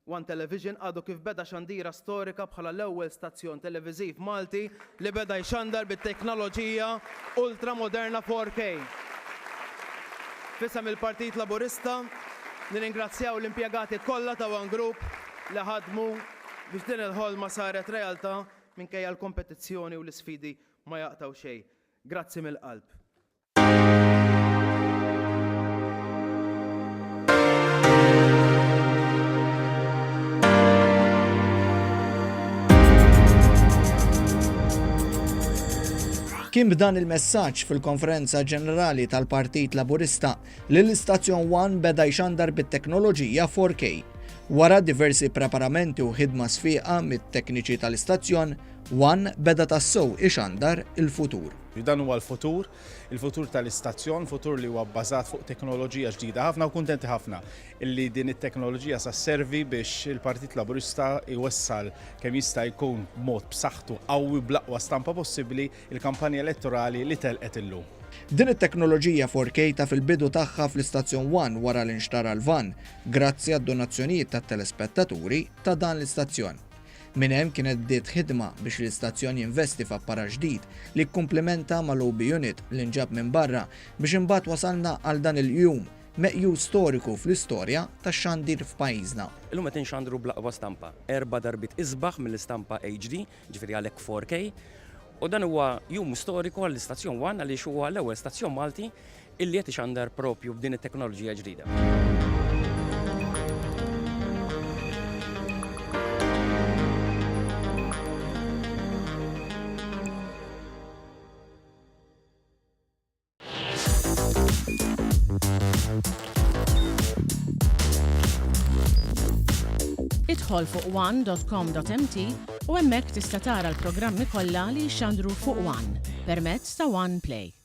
One Television għadu kif beda xandira storika bħala l-ewwel stazzjon televiżiv Malti li beda jxandar bit-teknoloġija ultramoderna 4K. Fisem il-Partit Laburista, nirringrazzjaw l-impjegati kollha ta' One Group li ħadmu biex din il-ħolma saret realtà minkejja l-kompetizzjoni u l-isfidi ma jaqtaw xejn. Grazzi mill-qalb. Kien b'dan il-messaġġ fil-konferenza ġenerali tal-Partit Laburista li l-Istazzjon 1 beda jxandar bit-teknoloġija 4K. Wara diversi preparamenti u ħidma sfiqa mit-tekniċi tal-istazzjon, 1 beda tassew ixandar il-futur. Dan huwa l-futur, il-futur tal-istazzjon, futur li huwa bbażat fuq teknoloġija ġdida ħafna u kuntenti ħafna illi din it-teknoloġija sa servi biex il-Partit Laburista iwassal kemm jista' jkun mod b'saħħtu qawwi bl-aqwa stampa possibbli il-kampanja elettorali li telqet illum. Din it-teknoloġija 4K ta' fil-bidu tagħha fl-Istazzjon 1 wara l-inxtara l-van grazzi għad-donazzjonijiet tat-telespettaturi ta' dan l-istazzjon. Minn hemm kienet bdiet ħidma biex l-istazzjon jinvesti f'apparat ġdid li kkumplementa mal-OB unit li nġab minn barra biex imbagħad wasalna għal dan il-jum meqjus storiku fl-istorja tax-xandir f'pajjiżna. Illum qed inxandru bl-aqwa stampa, 4 darbit isbaħ mill-istampa HD, ġifieri għalhekk 4K, u dan huwa jum storiku għall-Istazzjon 1 għaliex huwa l-ewwel stazzjon Malti illi qed ixandar propju b'din it-teknoloġija ġdida. Idħol fuq one.com.mt u hemmhekk tista' tara l-programmi kollha li jxandru fuq One permezz ta' One Play.